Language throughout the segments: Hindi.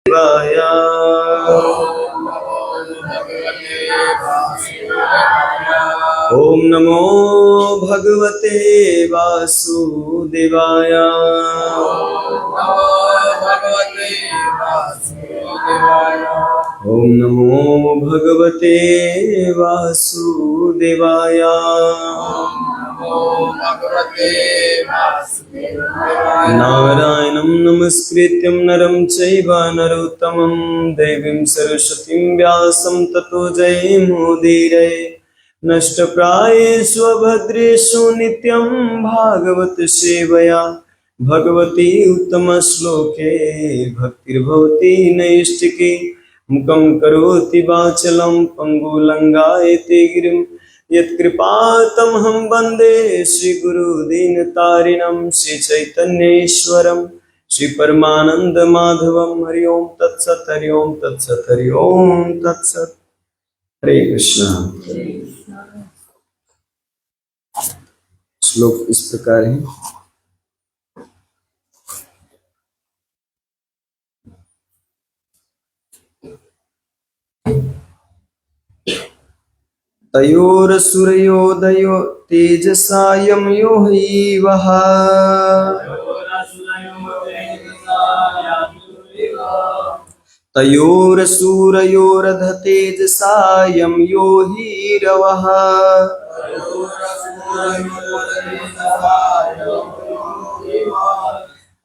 वासुदेवाय। ओम नमो भगवते वासुदेवाय। ओम नमो भगवते वासुदेवाय। नारायणं नमस्कृत्यं नरं चैव नरोत्तमं देवीं सरस्वतीं व्यासं ततो जयमुदीरये। नष्टप्रायेषु भद्रेषु नित्यं भागवत सेवया भगवती उत्तमश्लोके भक्तिर्भवति नैष्टिकी। मुखं करोति वाचलं पङ्गुलङ्घयते गिरिं यत्कृपातमहं वन्दे श्रीगुरुदीनतारिणं श्रीचैतन्येश्वरं श्रीपरमानन्दमाधवं। हरि ओं तत्सत् हरि ओं तत्सत् हरि ओं तत्सत्। हरे कृष्णा। श्लोक इस प्रकार है। तयोरसुरयोदयो तेजसा यमयो हि वः। तयोरसुरयोरध तेजसा यमयो हि रवः।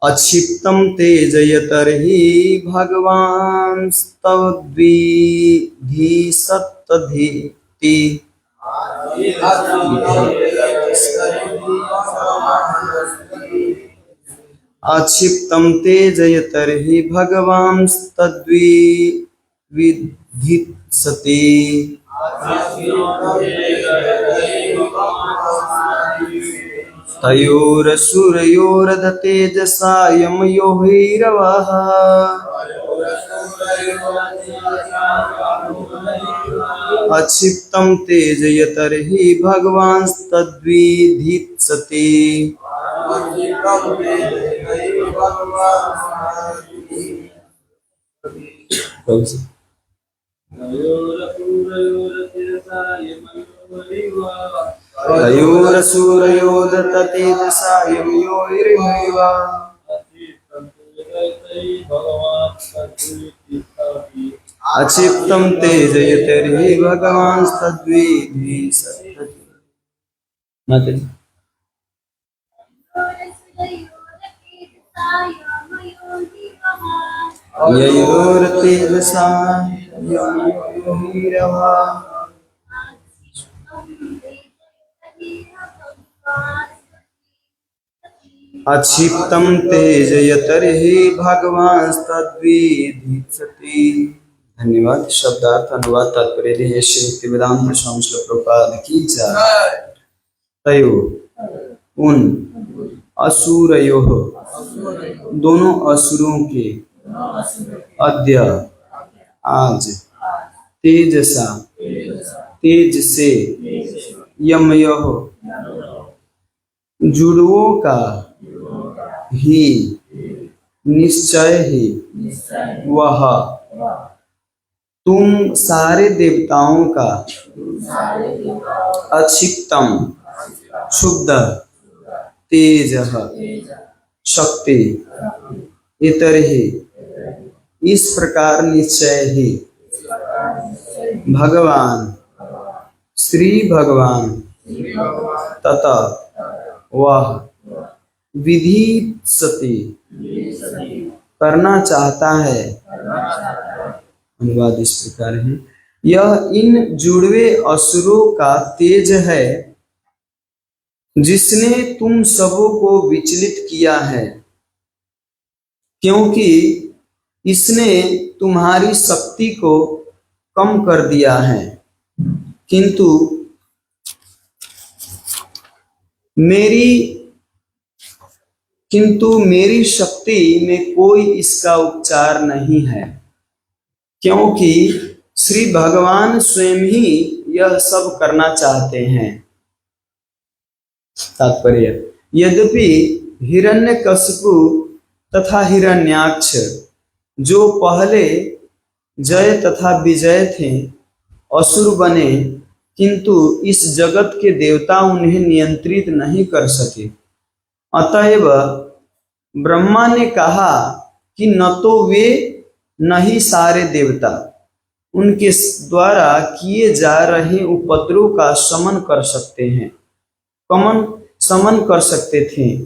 अक्षिप्तं तेजयतर्हि भगवान् स्तवद्विधि सत्तधीति। अक्षिप्तं तेजयतर्हि भगवान् तद्विधिसति। तयोरसुरयोरध तेजसा यमयो हि रवः। अक्षिप्तं तेजयतर्हि भगवान् तद्विधिसति। तयोरसुरयोरध तेजसा यमयो हि रवः। अक्षिप्तं तेजयतर्हि भगवान् तद्विधिसति। ययोरतेजसा यमयो हि रवः। अक्षिप्तं तेजयतर्हि भगवान् तद्विधिसति। धन्यवाद। शब्दार्थ अनुवाद तात्पर्य श्री भक्तिवेदांत स्वामी श्रील प्रभुपाद की जय। तयो उन असुरयो दोनों असुरों के अद्य आज तेजसा तेज से यमयो जुड़वों का ही निश्चय ही वह तुम सारे देवताओं का अक्षिप्तम क्षुब्ध तेज शक्ति इतर ही इस प्रकार निश्चय ही भगवान श्री भगवान तथा वह विधि सती करना चाहता है। अनुवाद इस प्रकार है। यह इन जुड़वे असुरों का तेज है जिसने तुम सबों को विचलित किया है, क्योंकि इसने तुम्हारी शक्ति को कम कर दिया है, किंतु मेरी शक्ति में कोई इसका उपचार नहीं है, क्योंकि श्री भगवान स्वयं ही यह सब करना चाहते हैं। तात्पर्य, यद्यपि हिरण्यकशिपु तथा हिरण्याक्ष जो पहले जय तथा विजय थे, असुर बने, किंतु इस जगत के देवता उन्हें नियंत्रित नहीं कर सके। अतएव ब्रह्मा ने कहा कि न तो वे न ही सारे देवता उनके द्वारा किए जा रहे उपद्रव का शमन कर सकते हैं, समन कर सकते थे।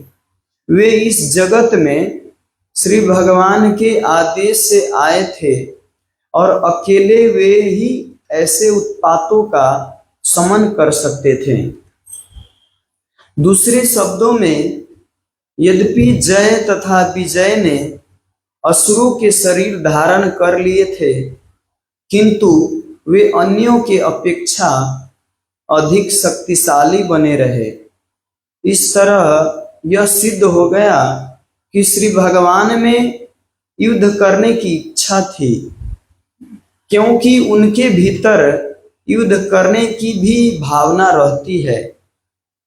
वे इस जगत में श्री भगवान के आदेश से आए थे और अकेले वे ही ऐसे उत्पातों का समन कर सकते थे। दूसरे शब्दों में, यद्यपि जय तथा विजय ने असुरों के शरीर धारण कर लिए थे, किंतु वे अन्यों के अपेक्षा अधिक शक्तिशाली बने रहे। इस तरह यह सिद्ध हो गया कि श्री भगवान में युद्ध करने की इच्छा थी, क्योंकि उनके भीतर युद्ध करने की भी भावना रहती है।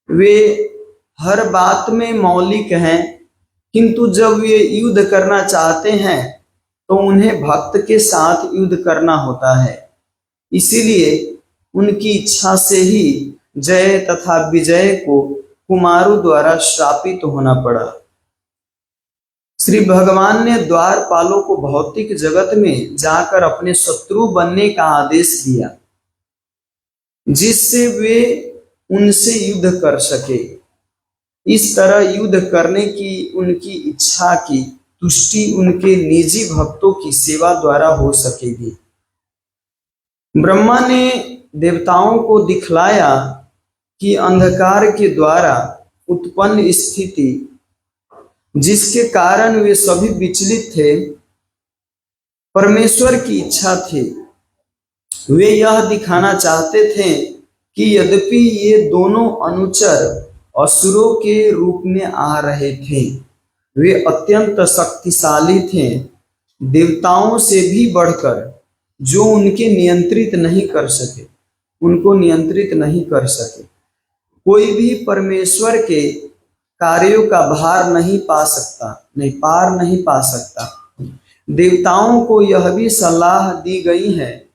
वे हर बात में मौलिक हैं, किंतु जब वे युद्ध करना चाहते हैं तो उन्हें भक्त के साथ युद्ध करना होता है। इसीलिए उनकी इच्छा से ही जय तथा विजय को कुमारों द्वारा श्रापित होना पड़ा। श्री भगवान ने द्वारपालों को भौतिक जगत में जाकर अपने शत्रु बनने का आदेश दिया, जिससे वे उनसे युद्ध कर सके। इस तरह युद्ध करने की उनकी इच्छा की तुष्टि उनके निजी भक्तों की सेवा द्वारा हो सकेगी। ब्रह्मा ने देवताओं को दिखलाया कि अंधकार के द्वारा उत्पन्न स्थिति, जिसके कारण वे सभी विचलित थे, परमेश्वर की इच्छा थी। वे यह दिखाना चाहते थे कि यद्यपि ये दोनों अनुचर असुरों के रूप में आ रहे थे, वे अत्यंत शक्तिशाली थे, देवताओं से भी बढ़कर, जो उनको नियंत्रित नहीं कर सके। कोई भी परमेश्वर के कार्यों का पार नहीं पा सकता। देवताओं को यह भी सलाह दी गई है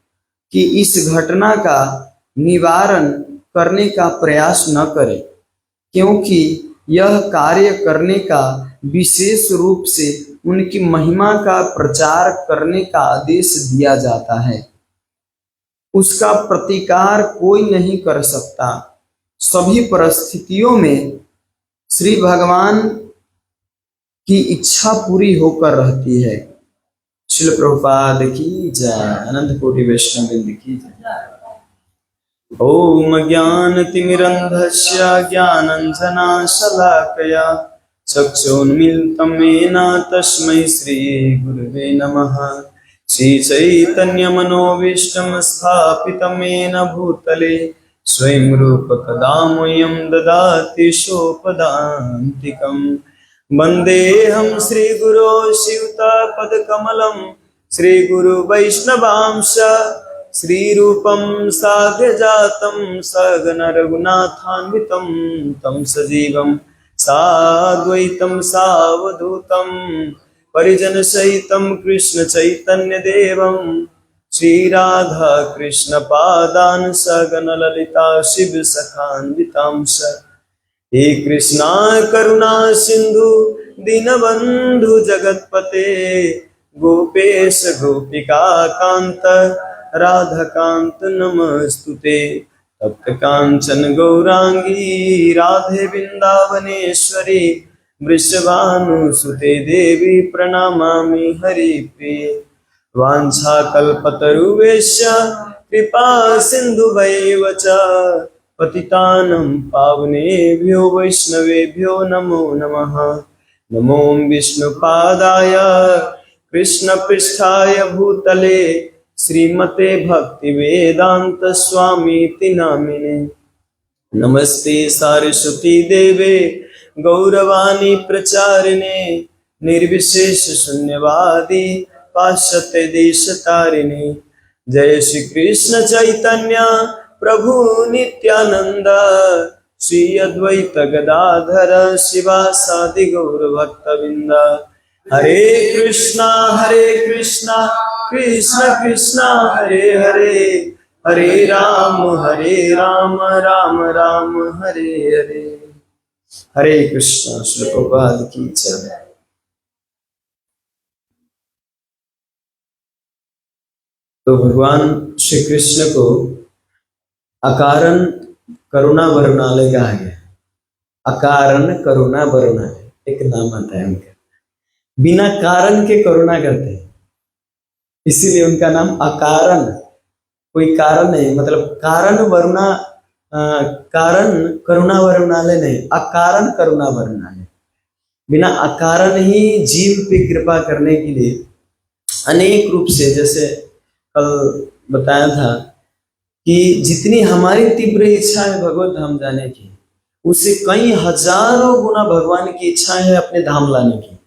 कि इस घटना का निवारण करने का प्रयास न करें, क्योंकि यह कार्य करने का विशेष रूप से उनकी महिमा का प्रचार करने का आदेश दिया जाता है। उसका प्रतिकार कोई नहीं कर सकता। सभी परिस्थितियों में श्री भगवान की इच्छा पूरी होकर रहती है। श्रील प्रभुपाद की जय। अनंत कोटि वैष्णव वृंद की जय। ओम ज्ञानतिमिरन्धस्य ज्ञानाञ्जनशलाकया चक्षुन्मीलितं येन तस्मै श्रीगुरवे नमः। श्रीचैतन्यमनोभीष्टं स्थापितं येन भूतले स्वयं रूपः कदा मह्यं ददाति सोपदान्तिकम्। वन्देऽहं श्रीगुरो शिवतापदकमलं श्रीगुरुवैष्णवांश श्रीरूपं साग्रजातं सगण रघुनाथान्वितं तं सजीवं साद्वैतं सावधूतं परिजनसहितं कृष्ण चैतन्य देवं श्रीराधा कृष्ण पादान् सगण ललिता शिव सखान्वितांश। हे कृष्णा करुणा सिंधु दीनबंधु जगतपते गोपेश गोपिका कांत राधाकांत नमस्तुते। तप्त कांचन गौरांगी राधे वृंदावनेश्वरी वृषभानुसुते देवी प्रणमामि हरिप्रिये। वाञ्छाकल्पतरुभ्यश्च कृपा सिन्धुभैव च पतितानं पावनेभ्यो वैष्णवेभ्यो नमो नमः। नमो विष्णुपादाय कृष्णपृष्ठाय भूतले श्रीमते भक्तिवेदांत स्वामीति नामिने। नमस्ते सारस्वती देवे गौरवाणी प्रचारिणे निर्विशेष शून्यवादी पाश्चात्य देश तारिणे। जय श्री कृष्ण चैतन्य प्रभु नित्यानंद श्री अद्वैत गदाधर शिवासादि गौर भक्तविंद। हरे कृष्णा कृष्ण कृष्ण हरे हरे, हरे राम राम राम हरे हरे। हरे कृष्ण। श्री प्रभुपाद की जय। तो भगवान श्री कृष्ण को अकारण करुणा वरुणालय कहा गया। अकारण करुणा वरुणालय एक नाम आता है उनका, बिना कारण के करुणा करते हैं, इसीलिए उनका नाम अकारण। कोई कारण नहीं, मतलब कारण वरुणा कारण करुणा वरुणालय नहीं, अकारण करुणा वरुणालय। बिना अकारण ही जीव पे कृपा करने के लिए अनेक रूप से, जैसे कल बताया था कि जितनी हमारी तीव्र इच्छा है भगवत धाम जाने की, उससे कई हजारों गुना भगवान की इच्छा है अपने धाम लाने की।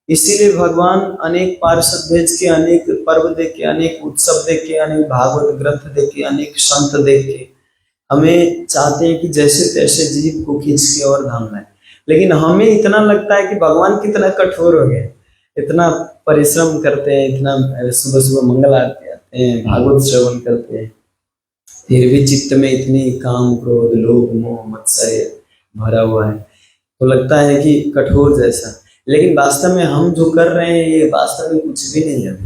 इसीलिए भगवान अनेक पार्षद भेज के, अनेक पर्व देख के, अनेक उत्सव देख के, अनेक भागवत ग्रंथ देख के, अनेक संत देख के हमें चाहते हैं कि जैसे तैसे जीव को खींच के और धाम लाए। लेकिन हमें इतना लगता है कि भगवान कितना कठोर हो गए, इतना परिश्रम करते हैं, इतना सुबह सुबह मंगल आरती आते हैं, भागवत श्रवण करते हैं, फिर भी चित्त में इतनी काम क्रोध लोभ मोह मत्सर्य भरा हुआ है, तो लगता है कि कठोर जैसा। लेकिन वास्तव में हम जो कर रहे हैं ये वास्तव में कुछ भी नहीं है,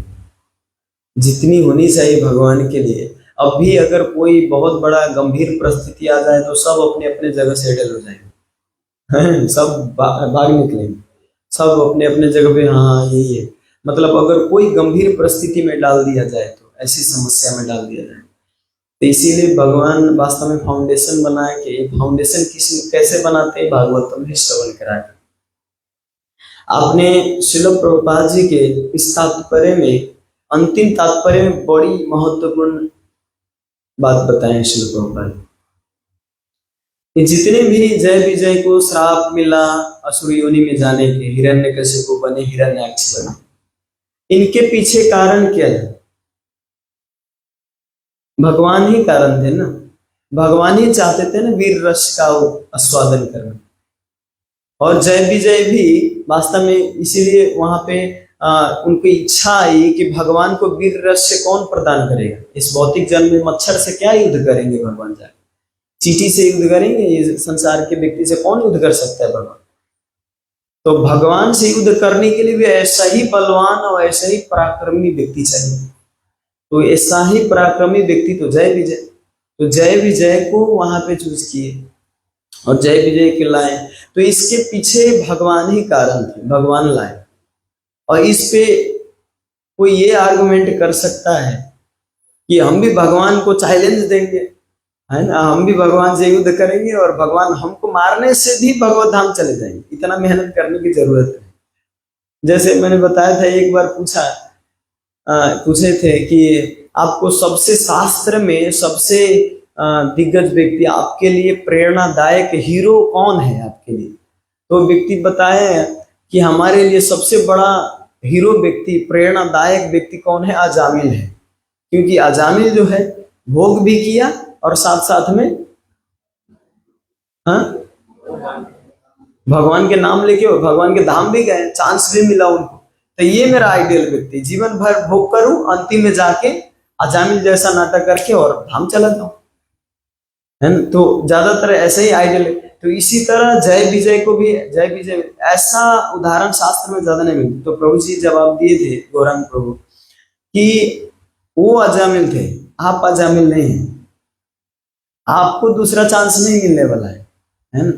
जितनी होनी चाहिए भगवान के लिए। अब भी अगर कोई बहुत बड़ा गंभीर परिस्थिति आ जाए तो सब अपने अपने जगह सेटल हो जाएंगे, सब भाग निकलेंगे, सब अपने अपने जगह पे, हाँ यही है। मतलब अगर कोई गंभीर परिस्थिति में डाल दिया जाए, तो ऐसी समस्या में डाल दिया जाए, तो इसीलिए भगवान वास्तव में फाउंडेशन बना के, फाउंडेशन कैसे बनाते हैं, भागवतम ही श्रवण करा के। आपने श्रील प्रभुपाद जी के इस तात्पर्य में, अंतिम तात्पर्य में बड़ी महत्वपूर्ण बात बताएं श्रील प्रभुपाद। जितने भी जय विजय को श्राप मिला असुर योनि में जाने के, हिरण्यकशिपु बने, हिरण्याक्ष बने, इनके पीछे कारण क्या है? भगवान ही कारण थे ना, भगवान ही चाहते थे ना वीर रस का आस्वादन करना। और जय विजय भी वास्तव में इसीलिए वहां पे उनकी इच्छा आई कि भगवान को वीर रस से कौन प्रदान करेगा। इस भौतिक जन्म में मच्छर से क्या युद्ध करेंगे भगवान जाके, चींटी से युद्ध करेंगे? ये संसार के व्यक्ति से कौन युद्ध कर सकता है भगवान? तो भगवान से युद्ध करने के लिए भी ऐसा ही बलवान और ऐसा ही पराक्रमी व्यक्ति चाहिए। तो ऐसा ही पराक्रमी व्यक्ति तो जय विजय, तो जय विजय को वहां पे चूज किए और जय विजय के लाए। तो इसके पीछे भगवान ही कारण थे, भगवान लाए। और इस पे कोई ये आर्गुमेंट कर सकता है कि हम भी भगवान को चैलेंज देंगे, है ना, हम भी भगवान से युद्ध करेंगे और भगवान हमको मारने से भी भगवत धाम चले जाएंगे, इतना मेहनत करने की जरूरत है। जैसे मैंने बताया था, एक बार पूछे थे कि आपको सबसे शास्त्र में सबसे दिग्गज व्यक्ति, आपके लिए प्रेरणादायक हीरो कौन है आपके लिए? तो व्यक्ति बताए कि हमारे लिए सबसे बड़ा हीरो व्यक्ति, प्रेरणादायक व्यक्ति कौन है? अजामिल है। क्योंकि अजामिल जो है भोग भी किया और साथ साथ में भगवान के नाम लेके भगवान के धाम भी गए, चांस भी मिला उनको। तो ये मेरा आइडियल व्यक्ति, जीवन भर भोग करूं, अंतिम में जाके अजामिल जैसा नाटक करके और धाम चला जाऊं, है ना। तो ज्यादातर ऐसा ही आइडियल है। तो इसी तरह जय विजय को भी, जय विजय ऐसा उदाहरण शास्त्र में ज्यादा नहीं मिलती। तो प्रभु जी जवाब दिए थे, गौरांग प्रभु, कि वो अजामिल थे, आप अजामिल नहीं है, आपको दूसरा चांस नहीं मिलने वाला है ना।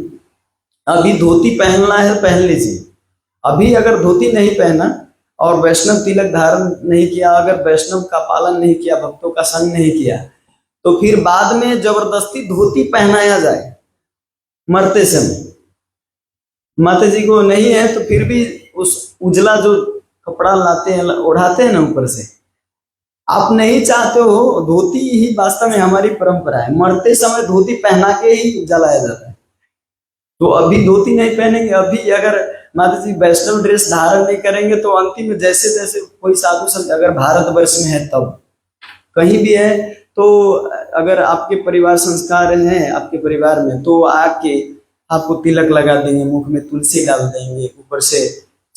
अभी धोती पहनना है, पहन लीजिए। अभी अगर धोती नहीं पहना और वैष्णव तिलक धारण नहीं किया, अगर वैष्णव का पालन नहीं किया, भक्तों का संग नहीं किया, तो फिर बाद में जबरदस्ती धोती पहनाया जाए मरते समय। माता जी को नहीं है तो फिर भी उस उजला जो कपड़ा लाते हैं, ओढ़ाते हैं ना ऊपर से, आप नहीं चाहते हो। धोती ही वास्तव में हमारी परंपरा है, मरते समय धोती पहना के ही जलाया जाता है। तो अभी धोती नहीं पहनेंगे, अभी अगर माता जी वैष्णव ड्रेस धारण नहीं करेंगे, तो अंतिम में जैसे जैसे कोई साधु संत अगर भारतवर्ष में है, तब कहीं भी है, तो अगर आपके परिवार संस्कार हैं आपके परिवार में, तो आके आपको तिलक लगा देंगे, मुख में तुलसी डाल देंगे, ऊपर से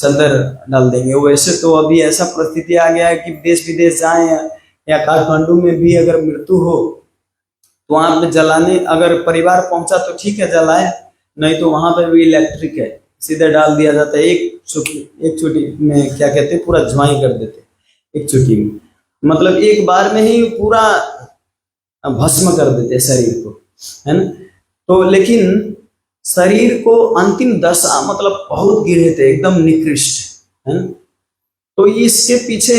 चद्दर डाल देंगे। वैसे तो अभी ऐसा परिस्थिति आ गया है कि देश विदेश जाए या काठमांडू में भी अगर मृत्यु हो तो वहां पे जलाने, अगर परिवार पहुंचा तो ठीक है जलाए, नहीं तो वहां पे भी इलेक्ट्रिक है, सीधे डाल दिया जाता है। एक चोटी में क्या कहते हैं, पूरा ज्वाई कर देते एक चोटी में, मतलब एक बार में ही पूरा भस्म कर देते शरीर को, है ना। तो लेकिन शरीर को अंतिम दशा मतलब बहुत गिरे थे, एकदम निकृष्ट, है ना। तो इसके पीछे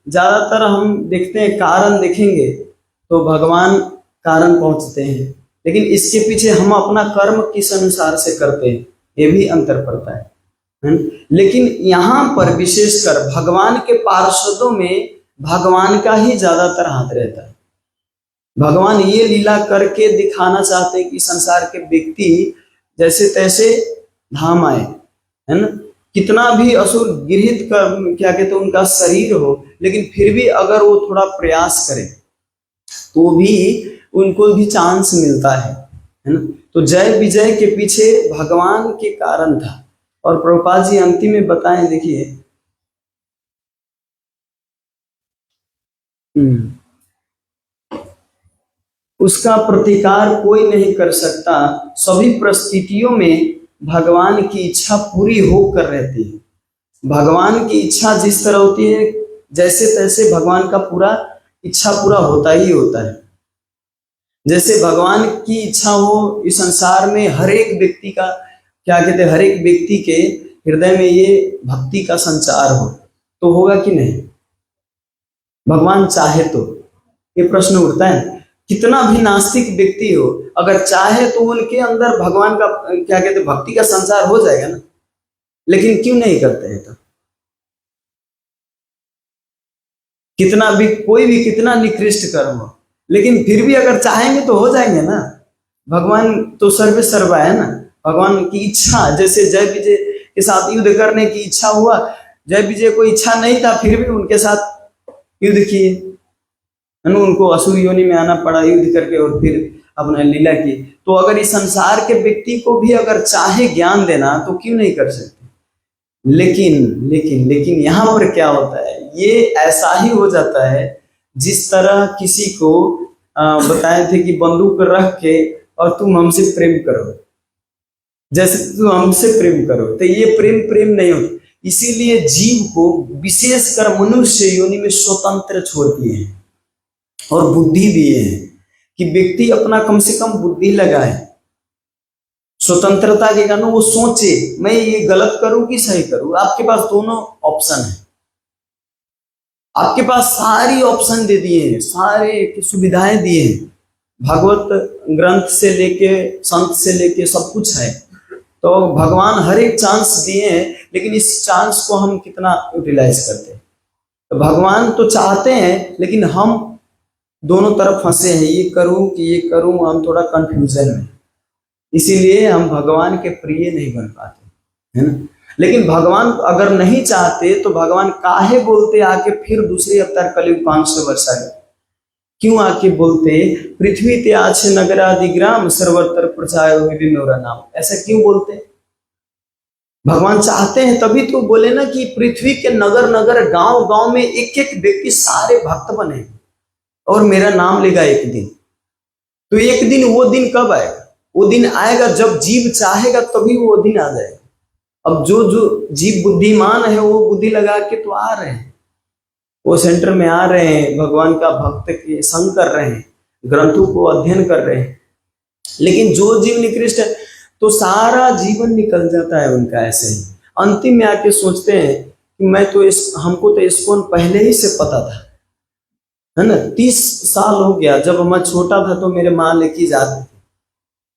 ज्यादातर हम देखते हैं, कारण देखेंगे तो भगवान कारण पहुंचते हैं, लेकिन इसके पीछे हम अपना कर्म किस अनुसार से करते हैं ये भी अंतर पड़ता है। लेकिन यहाँ पर विशेषकर भगवान के पार्षदों में भगवान का ही ज्यादातर हाथ रहता है। भगवान ये लीला करके दिखाना चाहते हैं कि संसार के व्यक्ति जैसे तैसे धाम आए, है ना। कितना भी असुर गृहित कर क्या कहते हैं उनका शरीर हो, लेकिन फिर भी अगर वो थोड़ा प्रयास करें तो भी उनको भी चांस मिलता है ना। तो जय विजय के पीछे भगवान के कारण था। और प्रभुपाद जी अंतिम में बताएं, देखिए उसका प्रतिकार कोई नहीं कर सकता, सभी परिस्थितियों में भगवान की इच्छा पूरी होकर रहती है। भगवान की इच्छा जिस तरह होती है, जैसे तैसे भगवान का पूरा इच्छा पूरा होता ही होता है। जैसे भगवान की इच्छा हो इस संसार में हर एक व्यक्ति का क्या कहते हैं, हर एक व्यक्ति के हृदय में ये भक्ति का संचार हो, तो होगा कि नहीं? भगवान चाहे तो, ये प्रश्न उठता है। कितना भी नास्तिक व्यक्ति हो, अगर चाहे तो उनके अंदर भगवान का क्या कहते हैं भक्ति का संचार हो जाएगा ना। लेकिन क्यों नहीं करते हैं? तो कितना भी कोई भी कितना निकृष्ट कर्म हो, लेकिन फिर भी अगर चाहेंगे तो हो जाएंगे ना। भगवान तो सर्वे सर्वा है ना। भगवान की इच्छा, जैसे जय विजय के साथ युद्ध करने की इच्छा हुआ, जय विजय को इच्छा नहीं था फिर भी उनके साथ युद्ध किए, उनको असुर योनि में आना पड़ा युद्ध करके, और फिर अपना लीला की। तो अगर इस संसार के व्यक्ति को भी अगर चाहे ज्ञान देना तो क्यों नहीं कर सकते? लेकिन लेकिन लेकिन यहाँ पर क्या होता है, ये ऐसा ही हो जाता है जिस तरह किसी को बताए थे कि बंदूक रख के और तुम हमसे प्रेम करो, जैसे तुम हमसे प्रेम करो, तो ये प्रेम प्रेम नहीं होता। इसीलिए जीव को विशेषकर मनुष्य योनि में स्वतंत्र छोड़ दिए हैं और बुद्धि दिए हैं कि व्यक्ति अपना कम से कम बुद्धि लगाए, स्वतंत्रता के कारण वो सोचे मैं ये गलत करूं कि सही करूं। आपके पास दोनों ऑप्शन है, आपके पास सारी ऑप्शन दे दिए हैं, सारे सुविधाएं दिए हैं, भागवत ग्रंथ से लेके संत से लेके सब कुछ है। तो भगवान हर एक चांस दिए हैं, लेकिन इस चांस को हम कितना यूटिलाइज करते हैं। तो भगवान तो चाहते हैं, लेकिन हम दोनों तरफ फंसे हैं, ये करूं कि ये करूं, हम थोड़ा कंफ्यूजन में, इसीलिए हम भगवान के प्रिय नहीं बन पाते, है ना। लेकिन भगवान अगर नहीं चाहते तो भगवान काहे बोलते आके फिर दूसरे अवतार कलयुग 500 वर्ष आगे क्यों आके बोलते पृथ्वी ते आछे नगरादि ग्राम सर्वत्र प्रचार हुई मेरा नाम, ऐसा क्यों बोलते? भगवान चाहते हैं तभी तो बोले ना कि पृथ्वी के नगर नगर गांव गांव में एक एक व्यक्ति सारे भक्त बने और मेरा नाम लेगा एक दिन। तो एक दिन, वो दिन कब आएगा? वो दिन आएगा जब जीव चाहेगा तभी वो दिन आ जाएगा। अब जो जो जीव बुद्धिमान है वो बुद्धि लगा के तो आ रहे हैं, वो सेंटर में आ रहे हैं, भगवान का भक्त के संग कर रहे हैं, ग्रंथों को अध्ययन कर रहे हैं। लेकिन जो जीव निकृष्ट है तो सारा जीवन निकल जाता है उनका ऐसे ही। अंतिम में आके सोचते हैं कि मैं तो हमको तो इस्कॉन पहले ही से पता था, है ना। 30 साल हो गया, जब मैं छोटा था तो मेरे माँ लेके जाते थे,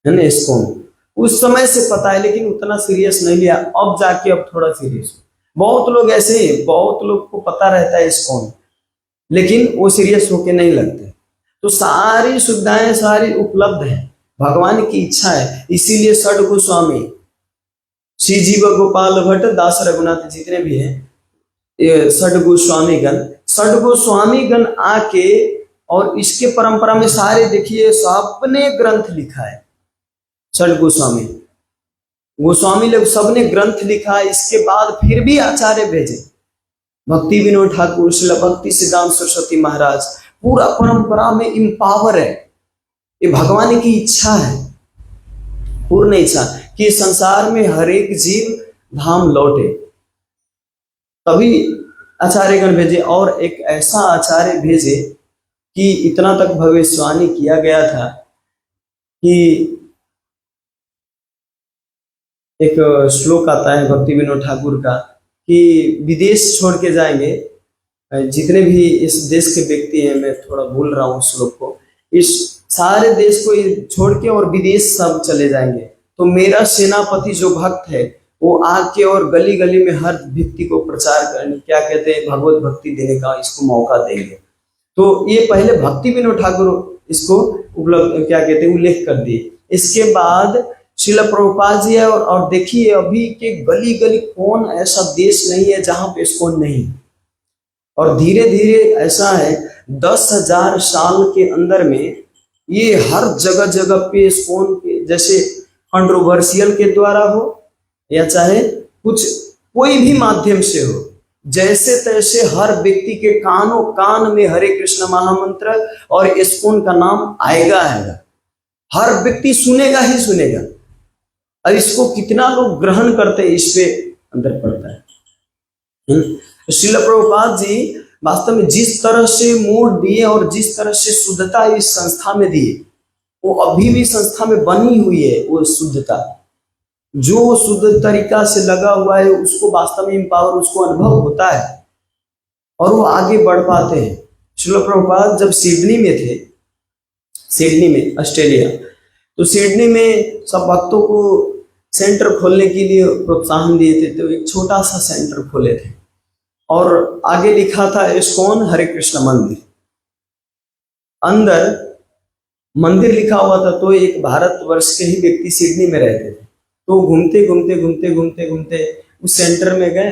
है ना, इस्कॉन उस समय से पता है, लेकिन उतना सीरियस नहीं लिया। अब जाके अब थोड़ा सीरियस। बहुत लोग ऐसे ही, बहुत लोग को पता रहता है इस्कॉन, लेकिन वो सीरियस होके नहीं लगते। तो सारी सुविधाएं सारी उपलब्ध है, भगवान की इच्छा है। इसीलिए षड गोस्वामी, श्री जीव गोपाल भट्ट, दास रघुनाथ जितने भी हैं षड गोस्वामी गण आके, और इसके परंपरा में सारे देखिए सबने ग्रंथ लिखा है षड गोस्वामी। गोस्वामी लोग सबने ग्रंथ लिखा, इसके बाद फिर भी आचार्य भेजे, भक्ति विनोद ठाकुर, श्रील भक्ति सिद्धांत सरस्वती महाराज, पूरा परंपरा में इम्पावर है। ये भगवान की इच्छा है, पूर्ण इच्छा, कि संसार में हर एक जीव धाम लौटे, तभी आचार्यगण भेजे। और एक ऐसा आचार्य भेजे कि इतना तक भविष्यवाणी किया गया था कि एक श्लोक आता है भक्ति विनोद ठाकुर का कि विदेश छोड़ के जाएंगे जितने भी इस देश के व्यक्ति हैं, मैं थोड़ा भूल रहा हूँ श्लोक को, इस सारे देश को छोड़ के और विदेश सब चले जाएंगे, तो मेरा सेनापति जो भक्त है वो आके और गली गली में हर व्यक्ति को प्रचार करने, क्या कहते हैं, भगवत भक्ति देने का इसको मौका देंगे। तो ये पहले भक्ति विनोद ठाकुर इसको उपलब्ध, क्या कहते हैं, उल्लेख कर दिए। इसके बाद श्रील प्रभुपाद जी है, और देखिए अभी के गली गली कौन ऐसा देश नहीं है जहां पे इस्कॉन नहीं, और धीरे धीरे ऐसा है 10,000 साल के अंदर में ये हर जगह जगह पे इस्कॉन के, जैसे कंट्रोवर्शियल के द्वारा हो या चाहे कुछ कोई भी माध्यम से हो, जैसे तैसे हर व्यक्ति के कानों कान में हरे कृष्ण महामंत्र और इस्कॉन का नाम आएगा आएगा, हर व्यक्ति सुनेगा ही सुनेगा। और इसको कितना लोग ग्रहण करते हैं इस पे अंदर पड़ता है। श्रील प्रभुपाद जी वास्तव में जिस तरह से मोड़ दिए और जिस तरह से शुद्धता इस संस्था में दिए, वो अभी भी संस्था में बनी हुई है। वो शुद्धता जो शुद्ध तरीका से लगा हुआ है उसको वास्तव में इम्पावर, उसको अनुभव होता है और वो आगे बढ़ पाते हैं। श्रील प्रभुपाद जब सिडनी में थे, सिडनी में ऑस्ट्रेलिया, तो सिडनी में सब भक्तों को सेंटर खोलने के लिए प्रोत्साहन दिए थे, तो एक छोटा सा सेंटर खोले थे और आगे लिखा था इस्कॉन हरे कृष्ण मंदिर, अंदर मंदिर लिखा हुआ था। तो एक भारतवर्ष के ही व्यक्ति सिडनी में रहते थे, तो घूमते घूमते घूमते घूमते घूमते उस सेंटर में गए,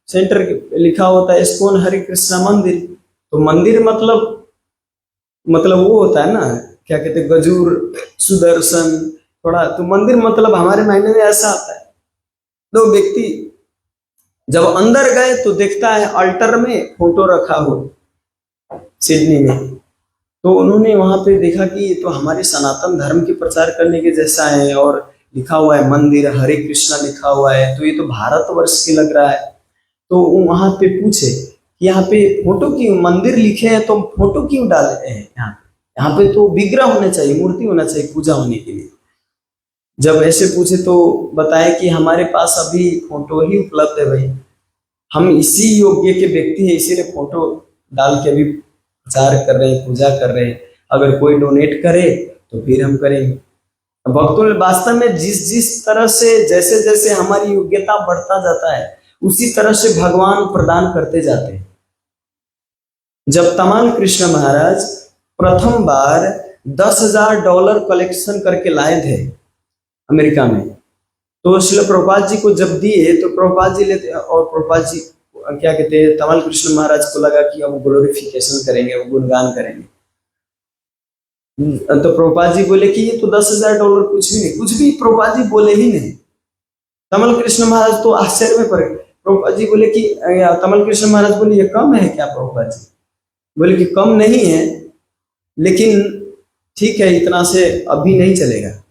सेंटर लिखा होता है इस्कॉन हरे कृष्ण मंदिर। तो मंदिर मतलब वो होता है ना, क्या कहते हैं, गजूर सुदर्शन थोड़ा, तो मंदिर मतलब हमारे मायने में ऐसा आता है। तो व्यक्ति जब अंदर गए तो देखता है अल्टर में फोटो रखा हो सिडनी में, तो उन्होंने वहां पे देखा कि ये तो हमारे सनातन धर्म के प्रचार करने के जैसा है, और लिखा हुआ है मंदिर हरे कृष्णा लिखा हुआ है, तो ये तो भारतवर्ष के लग रहा है। तो वहां पे पूछे कि यहाँ पे फोटो क्यों, मंदिर लिखे हैं तो फोटो क्यों डाले हैं यहाँ पे तो विग्रह होना चाहिए, मूर्ति होना चाहिए पूजा होने के लिए। जब ऐसे पूछे तो बताया कि हमारे पास अभी फोटो ही उपलब्ध है भाई, हम इसी योग्य के व्यक्ति हैं, इसीलिए फोटो डाल के अभी प्रचार कर रहे हैं, पूजा कर रहे हैं। अगर कोई डोनेट करे तो फिर हम करेंगे। भक्तों वास्तव में जिस तरह से जैसे जैसे हमारी योग्यता बढ़ता जाता है उसी तरह से भगवान प्रदान करते जाते हैं। जब तमाल कृष्ण महाराज प्रथम बार $10,000 कलेक्शन करके लाए थे अमेरिका में, तो श्रील प्रभुपाद जी को जब दिए तो प्रभुपाद जी लेते, और प्रभुपाद जी क्या कहते हैं, तमाल कृष्ण महाराज को लगा कि अब ग्लोरिफिकेशन करेंगे, वो गुणगान करेंगे। तो प्रभुपाद जी बोले कि ये तो $10,000 कुछ भी नहीं, कुछ भी प्रभुपाद जी बोले ही नहीं। तमाल कृष्ण महाराज तो आश्चर्य में पड़ गए। प्रभुपाद जी बोले कि तमाल कृष्ण महाराज बोले ये कम है क्या? प्रभुपाद जी बोले कि कम नहीं है, लेकिन ठीक है इतना से अभी नहीं चलेगा।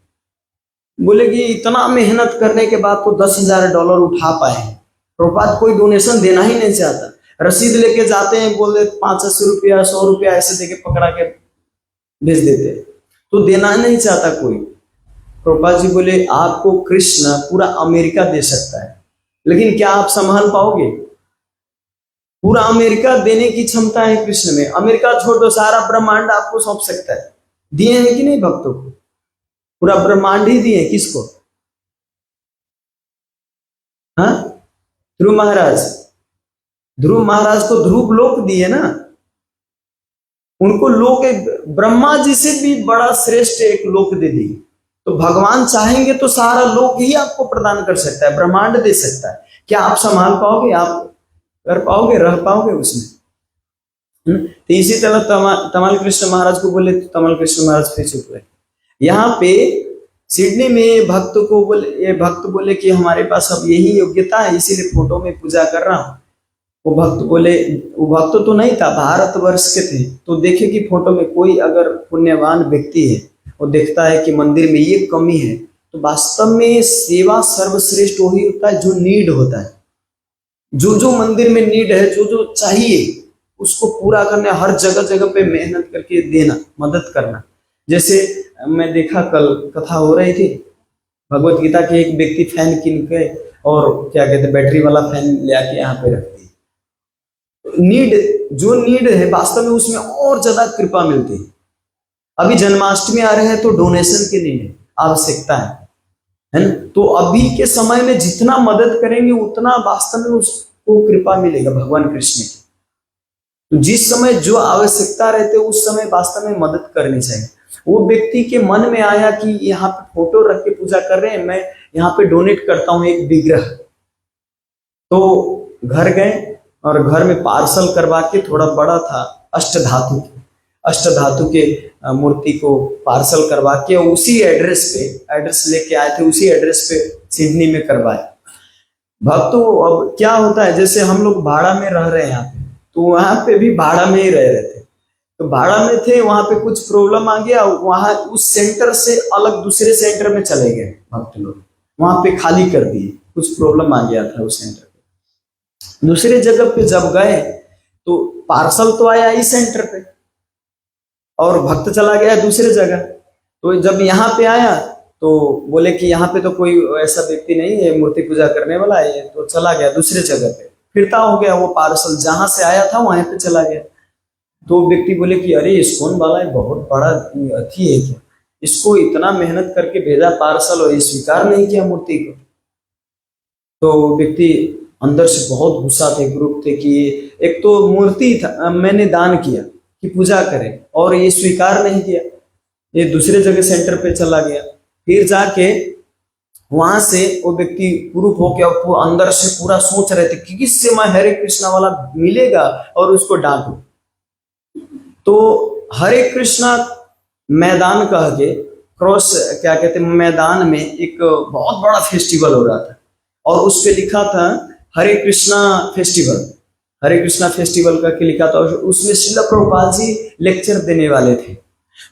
बोले कि इतना मेहनत करने के बाद तो $10,000 उठा पाए हैं। प्रभुपाद कोई डोनेशन देना ही नहीं चाहता, रसीद लेके जाते हैं, बोले 500 रुपया 100 रुपया ऐसे देके पकड़ा के भेज देते, तो देना नहीं चाहता कोई। प्रभुपाद जी बोले आपको कृष्ण पूरा अमेरिका दे सकता है, लेकिन क्या आप संभाल पाओगे? पूरा अमेरिका देने की क्षमता है कृष्ण में। अमेरिका छोड़ दो, सारा ब्रह्मांड आपको सौंप सकता है। दिए हैं कि नहीं भक्तों को? पूरा ब्रह्मांड ही दिए किसको? हाँ, ध्रुव महाराज। ध्रुव महाराज को ध्रुव लोक दिए ना, उनको लोक ब्रह्मा जी से भी बड़ा श्रेष्ठ एक लोक दे दी। तो भगवान चाहेंगे तो सारा लोक ही आपको प्रदान कर सकता है, ब्रह्मांड दे सकता है। क्या आप संभाल पाओगे? आप कर पाओगे? रह पाओगे उसमें? तो इसी तरह तमाल कृष्ण महाराज को बोले तो तमाल कृष्ण महाराज फिर चुप रहे। यहाँ पे सिडनी में ये भक्त बोले कि हमारे पास अब यही योग्यता है, इसीलिए फोटो में पूजा कर रहा हूँ। वो भक्त बोले, वो भक्त तो नहीं था, भारतवर्ष के थे, तो देखे कि फोटो में कोई अगर पुण्यवान व्यक्ति है, वो देखता है कि मंदिर में ये कमी है, तो वास्तव में सेवा सर्वश्रेष्ठ वही होता है जो नीड होता है, जो जो मंदिर में नीड है, जो जो चाहिए उसको पूरा करने, हर जगह जगह पे मेहनत करके देना, मदद करना। जैसे मैं देखा कल कथा हो रही थी, भगवत गीता के एक व्यक्ति फैन किन के और क्या कहते बैटरी वाला फैन ले आके यहाँ पे रख दी। नीड, जो नीड है वास्तव में उसमें और ज्यादा कृपा मिलती है। अभी जन्माष्टमी आ रहे हैं तो डोनेशन की नीड है, आवश्यकता है ना। तो अभी के समय में जितना मदद करेंगे उतना वास्तव में उसको कृपा मिलेगा भगवान कृष्ण की। तो जिस समय जो आवश्यकता रहते उस समय वास्तव में मदद करनी चाहिए। वो व्यक्ति के मन में आया कि यहाँ पे फोटो रख के पूजा कर रहे हैं, मैं यहाँ पे डोनेट करता हूँ एक विग्रह। तो घर गए और घर में पार्सल करवा के, थोड़ा बड़ा था, अष्टधातु के मूर्ति को पार्सल करवा के उसी एड्रेस लेके आए थे, उसी एड्रेस पे सिडनी में करवाए। भक्त अब क्या होता है, जैसे हम लोग भाड़ा में रह रहे हैं यहाँ पे, तो वहां पे भी भाड़ा में ही रह रहे थे, तो भाड़ा में थे, वहां पे कुछ प्रॉब्लम आ गया, वहां उस सेंटर से अलग दूसरे सेंटर में चले गए भक्त लोग, वहां पे खाली कर दिए, कुछ प्रॉब्लम आ गया था उस सेंटर पे। दूसरे जगह पे जब गए तो पार्सल तो आया इस सेंटर पे और भक्त चला गया दूसरे जगह। तो जब यहाँ पे आया तो बोले कि यहाँ पे तो कोई ऐसा व्यक्ति नहीं है मूर्ति पूजा करने वाला है, तो चला गया दूसरे जगह पे, फिरता हो गया, वो पार्सल जहां से आया था वहां पे चला गया। तो व्यक्ति बोले कि अरे इस्कॉन वाला है, बहुत बड़ा अथी है क्या, इसको इतना मेहनत करके भेजा पार्सल और ये स्वीकार नहीं किया मूर्ति को। तो व्यक्ति अंदर से बहुत गुस्सा थे, ग्रुप थे कि एक तो मूर्ति था मैंने दान किया कि पूजा करें और ये स्वीकार नहीं किया, ये दूसरे जगह सेंटर पे चला गया। फिर जाके वहां से वो व्यक्ति प्रूफ हो गया, वो अंदर से पूरा सोच रहे थे कि किससे मैं हरे कृष्णा वाला मिलेगा और उसको डांटू। तो हरे कृष्णा मैदान कह के क्रॉस क्या कहते हैं, मैदान में एक बहुत बड़ा फेस्टिवल हो रहा था और उस पे लिखा था हरे कृष्णा फेस्टिवल, हरे कृष्णा फेस्टिवल का के लिखा था। उसमें श्रील प्रभुपाद जी लेक्चर देने वाले थे,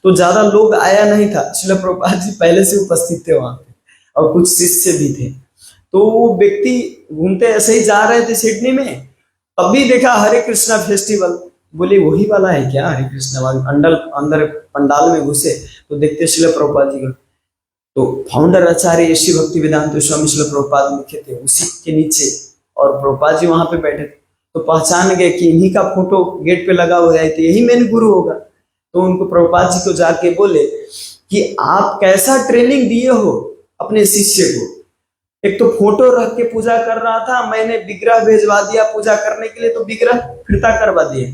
तो ज्यादा लोग आया नहीं था, श्रील प्रभुपाद जी पहले से उपस्थित थे वहां पे और कुछ शिष्य भी थे। तो वो व्यक्ति घूमते ऐसे ही जा रहे थे सिडनी में, तभी देखा हरे कृष्णा फेस्टिवल, बोले वही वाला है क्या हरे कृष्णा वाला। अंदर पंडाल में घुसे तो देखते श्रील प्रभुपाद जी का, तो फाउंडर आचार्य श्री भक्ति वेदांत स्वामी श्रील प्रभुपाद लिखे थे उसी के नीचे, और प्रभुपाद जी वहां पे बैठे थे। तो पहचान गए कि इन्हीं का फोटो गेट पे लगा हुआ है, तो यही मेन गुरु होगा। तो उनको प्रभुपाद जी को जाके बोले कि आप कैसा ट्रेनिंग दिए हो अपने शिष्य को, एक तो फोटो रख के पूजा कर रहा था, मैंने विग्रह भेजवा दिया पूजा करने के लिए, तो विग्रह फिरता करवा दिए,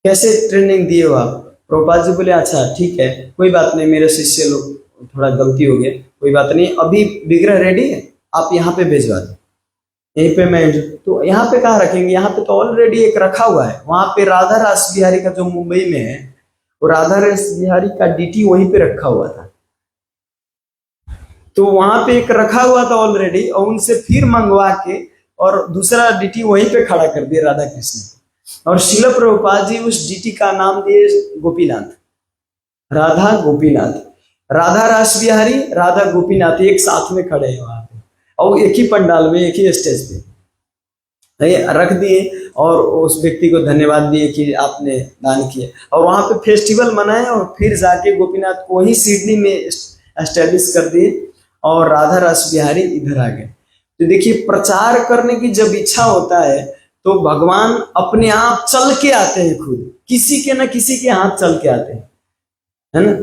कैसे ट्रेनिंग दिए हो आप। प्रभुपाद जी बोले अच्छा ठीक है, कोई बात नहीं, मेरे शिष्य लोग थोड़ा गलती हो गया, कोई बात नहीं, अभी विग्रह रेडी है, आप यहाँ पे भेजवा दो, यहीं पे मैं। तो यहाँ पे कहाँ रखेंगे, यहाँ पे तो ऑलरेडी एक रखा हुआ है, वहां पे राधा रास बिहारी का जो मुंबई में है, वो राधा रास बिहारी का डीटी वहीं पे रखा हुआ था, तो वहां पे एक रखा हुआ था ऑलरेडी, और उनसे फिर मंगवा के और दूसरा डीटी वहीं पे खड़ा कर दिया राधा कृष्ण। और श्रील प्रभुपाद जी उस डीटी का नाम दिए गोपीनाथ, राधा गोपीनाथ, राधा रास बिहारी राधा गोपीनाथ एक साथ में खड़े हैं वहां पे, और एक ही पंडाल में एक ही स्टेज पे रख दिए, और उस व्यक्ति को धन्यवाद दिए कि आपने दान किया, और वहां पे फेस्टिवल मनाए, और फिर जाके गोपीनाथ को वही सिडनी में एस्टेब्लिश कर दिए, और राधा रास बिहारी इधर आ गए। तो देखिए प्रचार करने की जब इच्छा होता है तो भगवान अपने आप चल के आते हैं, खुद किसी के न किसी के हाथ चल के आते हैं, है ना।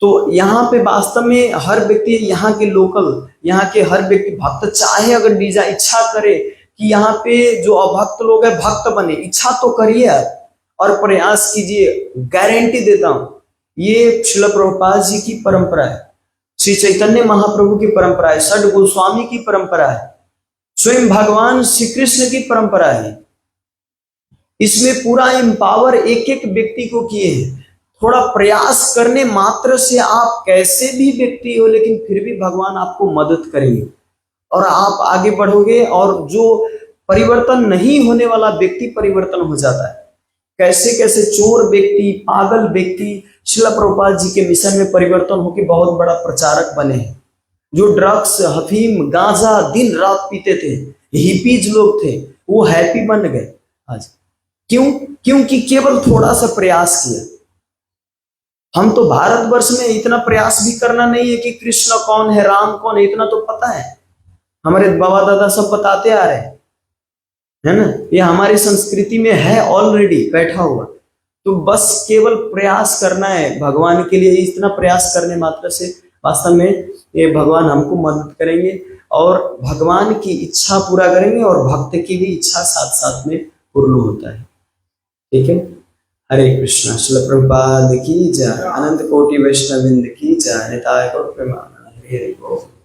तो यहाँ पे वास्तव में हर व्यक्ति, यहाँ के लोकल, यहाँ के हर व्यक्ति भक्त चाहे अगर डिजाइन इच्छा करे कि यहाँ पे जो अभक्त लोग है भक्त बने, इच्छा तो करिए आप और प्रयास कीजिए, गारंटी देता हूं ये श्रील प्रभुपाद जी की परंपरा है, श्री चैतन्य महाप्रभु की परंपरा है, षड गोस्वामी की परंपरा है, स्वयं भगवान श्री कृष्ण की परंपरा है। इसमें पूरा एम्पावर एक एक व्यक्ति को किए हैं। थोड़ा प्रयास करने मात्र से आप कैसे भी व्यक्ति हो, लेकिन फिर भी भगवान आपको मदद करेंगे और आप आगे बढ़ोगे। और जो परिवर्तन नहीं होने वाला व्यक्ति परिवर्तन हो जाता है। कैसे कैसे चोर व्यक्ति, पागल व्यक्ति श्रील प्रभुपाद जी के मिशन में परिवर्तन होकर बहुत बड़ा प्रचारक बने हैं। जो ड्रग्स, अफीम, गांजा दिन रात पीते थे, हिपीज लोग थे, वो हैप्पी बन गए आज। क्यों? क्योंकि केवल थोड़ा सा प्रयास किया। हम तो भारतवर्ष में इतना प्रयास भी करना नहीं है कि कृष्ण कौन है, राम कौन है, इतना तो पता है, हमारे बाबा दादा सब बताते आ रहे हैं, है ना। ये हमारी संस्कृति में है ऑलरेडी बैठा हुआ। तो बस केवल प्रयास करना है भगवान के लिए। इतना प्रयास करने मात्र से वास्तव में ये भगवान हमको मदद करेंगे और भगवान की इच्छा पूरा करेंगे, और भक्त की भी इच्छा साथ साथ में पूर्ण होता है। ठीक है। हरे कृष्णा। श्रील प्रभुपाद की जय। अनंत कोटि वैष्णववृंद की जय। निताय गौर प्रेमानंद। हरि हरि बोल।